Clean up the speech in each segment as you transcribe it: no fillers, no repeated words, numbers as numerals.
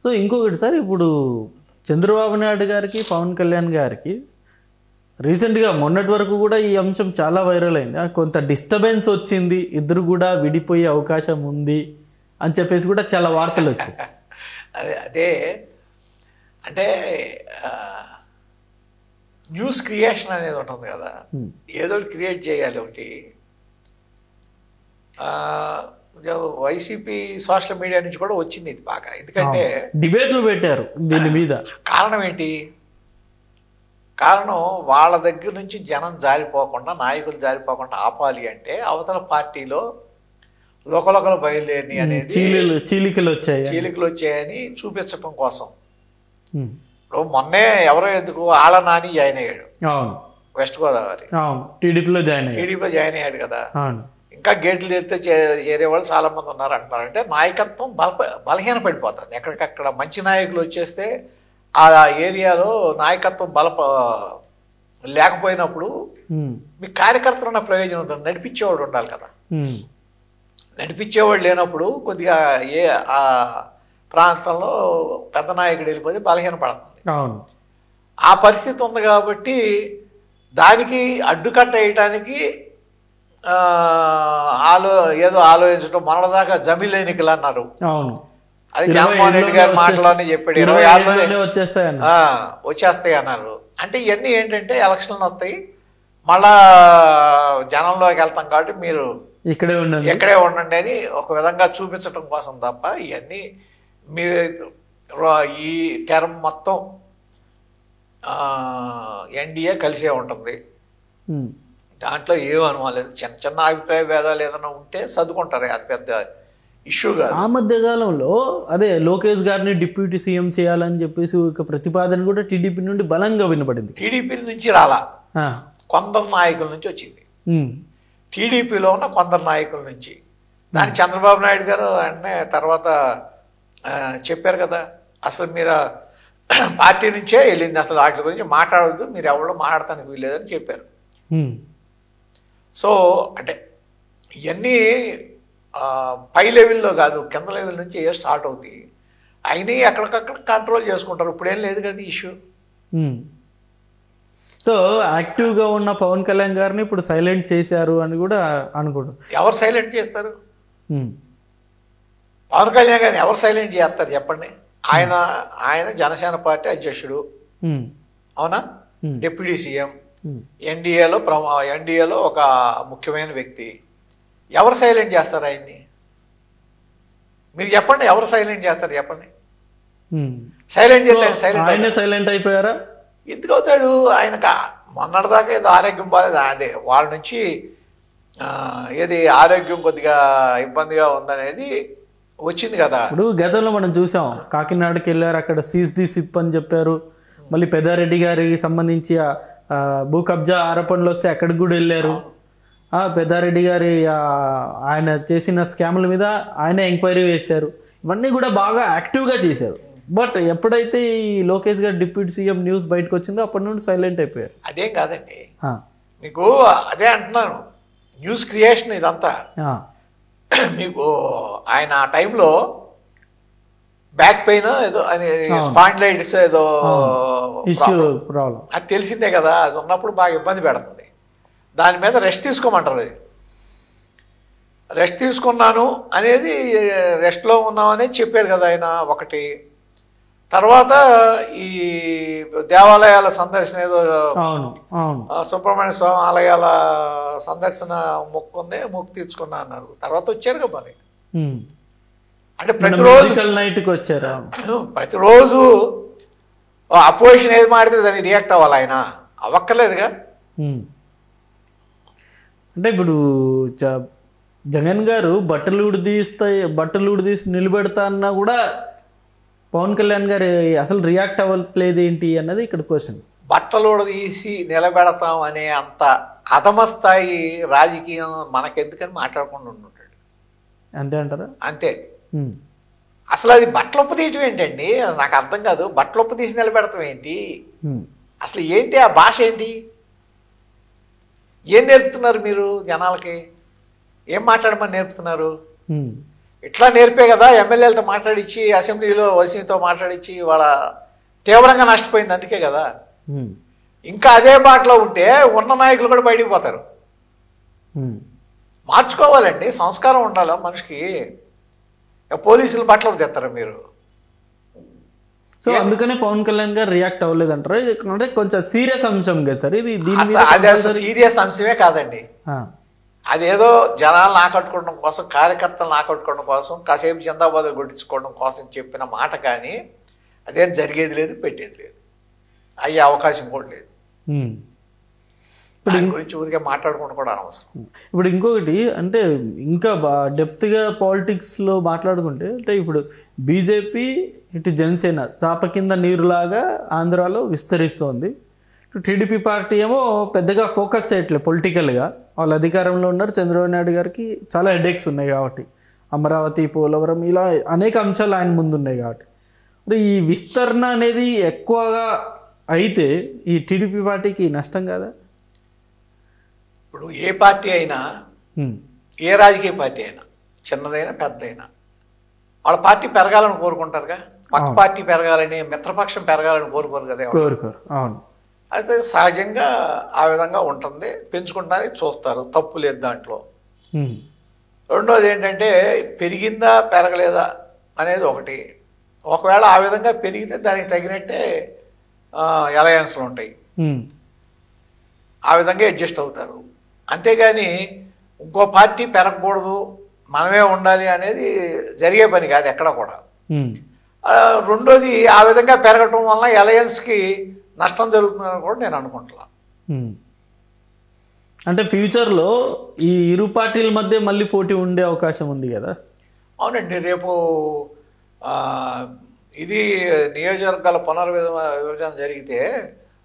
So ఇంకొకటి sir, ఇప్పుడు చంద్రబాబు నాయుడు గారికి పవన్ కళ్యాణ్ గారికి రీసెంట్గా మొన్నటి వరకు కూడా ఈ అంశం చాలా వైరల్ అయింది. కొంత డిస్టర్బెన్స్ వచ్చింది, ఇద్దరు కూడా విడిపోయే అవకాశం ఉంది అని చెప్పేసి కూడా చాలా వార్తలు వచ్చాయి. అదే అంటే న్యూస్ క్రియేషన్ అనేది ఉంటుంది కదా, ఏదో క్రియేట్ చేయాలి. ఒకటి వైసీపీ సోషల్ మీడియా నుంచి కూడా వచ్చింది ఇది బాగా. ఎందుకంటే డిబేట్లు పెట్టారు దీని మీద. కారణం ఏంటి? కారణం వాళ్ళ దగ్గర నుంచి జనం జారిపోకుండా, నాయకులు జారిపోకుండా ఆపాలి అంటే అవతల పార్టీలో లోకలోకలు బయలుదేరి అనేది చీలికలు వచ్చాయని చూపించడం కోసం. ఇప్పుడు మొన్నే ఎవరో ఎందుకు ఆళ్ళ నాని జాయిన్ అయ్యాడు వెస్ట్ గోదావరి, టీడీపీలో జాయిన్ అయ్యాడు కదా. ఇంకా గేట్లు తెరితే చేరే వాళ్ళు చాలా మంది ఉన్నారు అంటున్నారు. అంటే నాయకత్వం బలహీన పడిపోతుంది. ఎక్కడికక్కడ మంచి నాయకులు వచ్చేస్తే ఆ ఏరియాలో నాయకత్వం లేకపోయినప్పుడు మీ కార్యకర్తలు ఉన్న ప్రయోజనం ఉంటుంది, నడిపించేవాడు ఉండాలి కదా. నడిపించేవాడు లేనప్పుడు కొద్దిగా ఆ ప్రాంతంలో పెద్ద నాయకుడు వెళ్ళిపోతే బలహీన పడుతుంది. ఆ పరిస్థితి ఉంది కాబట్టి దానికి అడ్డుకట్ట వేయటానికి ఏదో ఆలోచించడం. మొన్నటిదాకా జమీల్ ఎన్నికలు అన్నారు, అది జగన్మోహన్ రెడ్డి గారి మాటలోనే చెప్పాడు, 26లోనే వచ్చేస్తాయి అన్నారు. అంటే ఇవన్నీ ఏంటంటే ఎలక్షన్లు వస్తాయి, మళ్ళా జనంలోకి వెళ్తాం కాబట్టి మీరు ఇక్కడే ఉండండి అని ఒక విధంగా చూపించడం కోసం తప్ప ఇవన్నీ మీరు ఈ టర్మ్ మొత్తం ఎన్డీఏ కలిసే ఉంటుంది. దాంట్లో ఏం అనుమానం లేదు. చిన్న చిన్న అభిప్రాయ భేదాలు ఏదైనా ఉంటే చదువుకుంటారు, అది పెద్ద ఇష్యూ కాదు. ఆ మధ్య కాలంలో అదే లోకేష్ గారిని డిప్యూటీ సీఎం చేయాలని చెప్పేసి ఒక ప్రతిపాదన కూడా టీడీపీ నుండి బలంగా వినపడింది. టీడీపీ నుంచి రాలా, కొందరు నాయకుల నుంచి వచ్చింది. టీడీపీలో ఉన్న కొందరు నాయకుల నుంచి. దానికి చంద్రబాబు నాయుడు గారు అంటే తర్వాత చెప్పారు కదా, అసలు మీరు పార్టీ నుంచే వెళ్ళింది, అసలు వాటి గురించి మాట్లాడవద్దు, మీరు ఎవరో మాట్లాడటానికి వీల్లేదని చెప్పారు. సో అంటే ఇవన్నీ పై లెవెల్లో కాదు, కింద లెవెల్ నుంచి ఏ స్టార్ట్ అవుతాయి. అయినా ఎక్కడికక్కడ కంట్రోల్ చేసుకుంటారు. ఇప్పుడేం లేదు కదా ఇష్యూ. సో యాక్టివ్గా ఉన్న పవన్ కళ్యాణ్ గారిని ఇప్పుడు సైలెంట్ చేశారు అని కూడా అనుకుంటారు. ఎవరు సైలెంట్ చేస్తారు? పవన్ కళ్యాణ్ గారిని ఎవరు సైలెంట్ చేస్తారు చెప్పండి? ఆయన జనసేన పార్టీ అధ్యక్షుడు, అవునా? డిప్యూటీ సీఎం, ఎన్డీఏలో ఒక ముఖ్యమైన వ్యక్తి. ఎవరు సైలెంట్ చేస్తారు ఆయన్ని? మీరు చెప్పండి, ఎవరు సైలెంట్ చేస్తారు చెప్పండి? సైలెంట్ చేస్తే సైలెంట్ అయిపోయారా? ఎందుకు అవుతాడు? ఆయనకు మొన్నటిదాకా ఏదో ఆరోగ్యం బాధ, అదే వాళ్ళ నుంచి ఏది ఆరోగ్యం కొద్దిగా ఇబ్బందిగా ఉందనేది వచ్చింది కదా. ఇప్పుడు గతంలో మనం చూసాం, కాకినాడకి వెళ్ళారు, అక్కడ సీజ్ ది సిప్ అని చెప్పారు. మళ్ళీ పెద్దారెడ్డి గారికి సంబంధించి భూ కబ్జా ఆరోపణలు వస్తే అక్కడికి కూడా వెళ్ళారు. పెద్దారెడ్డి గారి ఆయన చేసిన స్కాముల మీద ఆయన ఎంక్వైరీ వేశారు. ఇవన్నీ కూడా బాగా యాక్టివ్గా చేశారు. బట్ ఎప్పుడైతే ఈ లోకేష్ గారు డిప్యూటీ సీఎం న్యూస్ బయటకు వచ్చిందో అప్పటి నుండి సైలెంట్ అయిపోయారు. అదేం కాదండి, మీకు అదే అంటున్నాను, న్యూస్ క్రియేషన్ ఇదంతా. మీకు ఆయన ఆ టైంలో బ్యాక్ పెయిన్ ఏదో స్పాండిలైటిస్ ఏదో ప్రాబ్లం అది తెలిసిందే కదా. అది ఉన్నప్పుడు బాగా ఇబ్బంది పెడుతుంది. దాని మీద రెస్ట్ తీసుకోమంటారు. అది రెస్ట్ తీసుకున్నాను అనేది, రెస్ట్లో ఉన్నామనేది చెప్పాడు కదా ఆయన ఒకటి. తర్వాత ఈ దేవాలయాల సందర్శన ఏదో సుబ్రహ్మణ్య స్వామి ఆలయాల సందర్శన మొక్కు ఉంది, మొక్కు తీర్చుకున్నా అన్నారు. తర్వాత వచ్చారు కదా మరి. అంటే ప్రతిరోజు అపోజిషన్ ఏది మాడితే దాన్ని రియాక్ట్ అవ్వాలి, ఆయన అవ్వక్కర్లేదుగా. అంటే ఇప్పుడు జగన్ గారు బట్టలు ఉడిదీసి నిలబెడతా అన్నా కూడా పవన్ కళ్యాణ్ గారు అసలు రియాక్ట్ అవ్వట్లేదు ఏంటి అన్నది ఇక్కడ క్వశ్చన్. బట్టలు ఉడదీసి నిలబెడతాం అనే అంత అధమ స్థాయి రాజకీయం మనకెందుకని మాట్లాడకుండా ఉంటాడు. అంతే అంటారా? అంతే. అసలు అది బట్టలు ఒప్పదీయటం ఏంటండి? నాకు అర్థం కాదు. బట్టలు ఒప్పదీసి నిలబెడతాం ఏంటి? అసలు ఏంటి ఆ భాష ఏంటి? ఏం నేర్పుతున్నారు మీరు జనాలకి? ఏం మాట్లాడమని నేర్పుతున్నారు? ఇట్లా నేర్పే కదా ఎమ్మెల్యేలతో మాట్లాడించి అసెంబ్లీలో ఓసీతో మాట్లాడించి వాళ్ళ తీవ్రంగా నష్టపోయింది, అందుకే కదా. ఇంకా అదే బాటలో ఉంటే ఉన్న నాయకులు కూడా బయటికి పోతారు. మార్చుకోవాలండి, సంస్కారం ఉండాలా మనిషికి. పోలీసులు బట్టలు తెస్తారు మీరు. సో అందుకనే పవన్ కళ్యాణ్ గారు రియాక్ట్ అవ్వలేదు అంటారు. అంటే కొంచెం సీరియస్ అంశం కదా సార్ ఇది. అది అసలు సీరియస్ అంశమే కాదండి. అదేదో జనాలను ఆకట్టుకోవడం కోసం, కార్యకర్తలను ఆకట్టుకోవడం కోసం, కాసేపు జిందాబాద్ కొట్టించుకోవడం కోసం చెప్పిన మాట, కానీ అదేం జరిగేది లేదు, పెట్టేది లేదు, అయ్యే అవకాశం కూడా లేదు. దాని గురించి ఊరికే మాట్లాడుకుంటూ కూడా అనవసరం. ఇప్పుడు ఇంకొకటి అంటే ఇంకా డెప్త్గా పాలిటిక్స్లో మాట్లాడుకుంటే, అంటే ఇప్పుడు బీజేపీ ఇటు జనసేన చాప కింద నీరులాగా ఆంధ్రాలో విస్తరిస్తోంది. ఇటు టీడీపీ పార్టీ ఏమో పెద్దగా ఫోకస్ చేయట్లేదు పొలిటికల్గా. వాళ్ళు అధికారంలో ఉన్నారు, చంద్రబాబు నాయుడు గారికి చాలా హెడేక్స్ ఉన్నాయి కాబట్టి, అమరావతి, పోలవరం ఇలా అనేక అంశాలు ఆయన ముందు ఉన్నాయి కాబట్టి. మరి ఈ విస్తరణ అనేది ఎక్కువగా అయితే ఈ టీడీపీ పార్టీకి నష్టం కాదా? ఇప్పుడు ఏ పార్టీ అయినా, ఏ రాజకీయ పార్టీ అయినా, చిన్నదైనా పెద్దదైనా, వాళ్ళ పార్టీ పెరగాలని కోరుకుంటారుగా. పక్క పార్టీ పెరగాలని, మిత్రపక్షం పెరగాలని కోరుకోరు కదా. కోరుకోరు. అవును. అయితే సహజంగా ఆ విధంగా ఉంటుంది, పెంచుకుంటానికి చూస్తారు, తప్పు లేదు దాంట్లో. రెండోది ఏంటంటే పెరిగిందా పెరగలేదా అనేది ఒకటి. ఒకవేళ ఆ విధంగా పెరిగితే దానికి తగినట్టే అలయన్స్లు ఉంటాయి, ఆ విధంగా అడ్జస్ట్ అవుతారు. అంతేగాని ఇంకో పార్టీ పెరగకూడదు, మనమే ఉండాలి అనేది జరిగే పని కాదు ఎక్కడ కూడా. రెండోది ఆ విధంగా పెరగటం వల్ల అలయన్స్కి నష్టం జరుగుతుందని కూడా నేను అనుకుంటున్నా. అంటే ఫ్యూచర్లో ఈ ఇరు పార్టీల మధ్య మళ్ళీ పోటీ ఉండే అవకాశం ఉంది కదా? అవునండి. రేపు ఇది నియోజకవర్గాల పునర్విభజన జరిగితే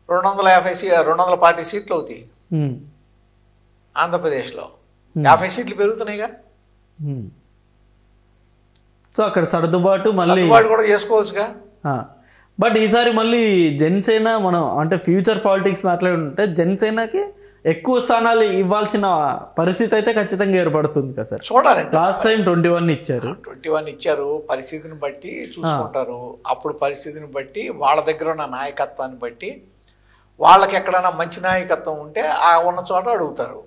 250 సీట్లు అవుతాయి ఆంధ్రప్రదేశ్లో. 50 సీట్లు పెరుగుతున్నాయిగా. సో అక్కడ సర్దుబాటు మళ్ళీ కూడా చేసుకోవచ్చుగా. బట్ ఈసారి మళ్ళీ జనసేన, మనం అంటే ఫ్యూచర్ పాలిటిక్స్ మాట్లాడుకుంటే జనసేనకి ఎక్కువ స్థానాలు ఇవ్వాల్సిన పరిస్థితి అయితే ఖచ్చితంగా ఏర్పడుతుంది కదా సార్. చూడాలండి. లాస్ట్ టైం 21 ఇచ్చారు. 21 ఇచ్చారు. పరిస్థితిని బట్టి చూసుకుంటారు. అప్పుడు పరిస్థితిని బట్టి, వాళ్ళ దగ్గర ఉన్న నాయకత్వాన్ని బట్టి, వాళ్ళకి ఎక్కడైనా మంచి నాయకత్వం ఉంటే ఆ ఉన్న చోట అడుగుతారు,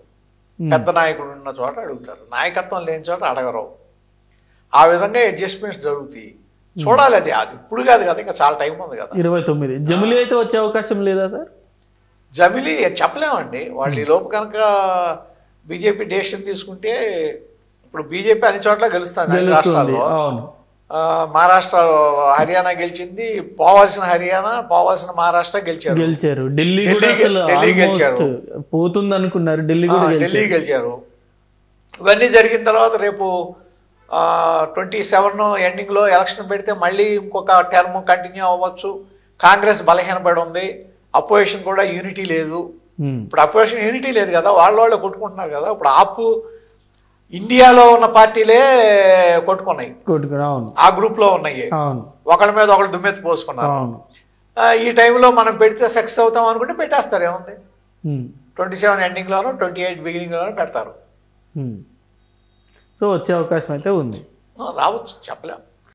పెద్ద నాయకుడు ఉన్న చోట అడుగుతారు, నాయకత్వం లేని చోట అడగరు. ఆ విధంగా అడ్జస్ట్మెంట్స్ జరుగుతాయి. చూడాలి. అది ఇప్పుడు కాదు కదా, ఇంకా చాలా టైం ఉంది కదా. 29 జమిలీ అయితే వచ్చే అవకాశం లేదా సార్? జమిలీ చెప్పలేమండి. వాళ్ళు ఈ లోపు కనుక బీజేపీ డెసిషన్ తీసుకుంటే, ఇప్పుడు బీజేపీ అన్ని చోట్ల గెలుస్తుంది రాష్ట్రాల్లో. మహారాష్ట్ర, హర్యానా గెలిచింది. పోవాల్సిన హర్యానా, పోవాల్సిన మహారాష్ట్ర గెలిచారు. ఢిల్లీ గెలిచారు. పోతుంది అనుకున్నారు, ఢిల్లీ గెలిచారు. ఇవన్నీ జరిగిన తర్వాత రేపు 27 ఎండింగ్లో ఎలక్షన్ పెడితే మళ్ళీ ఇంకొక టర్మ్ కంటిన్యూ అవ్వచ్చు. కాంగ్రెస్ బలహీనపడి ఉంది, అపోజిషన్ కూడా యూనిటీ లేదు. ఇప్పుడు అపోజిషన్ యూనిటీ లేదు కదా, వాళ్ళే కొట్టుకుంటున్నారు కదా. ఇప్పుడు ఆపు ఇండియాలో ఉన్న పార్టీలే కొట్టుకున్నాయి, ఆ గ్రూప్ లో ఉన్నాయి. ఒకళ్ళ మీద ఒకళ్ళు దుమ్మెత్తి పోసుకున్నారు. ఈ టైంలో మనం పెడితే సక్సెస్ అవుతాం అనుకుంటే పెట్టేస్తారు. ఏముంది, 27 ఎండింగ్లోనో 28 బిగినింగ్లోనో పెడతారు. సో వచ్చే అవకాశం అయితే ఉంది, రావచ్చు, చెప్పలేం.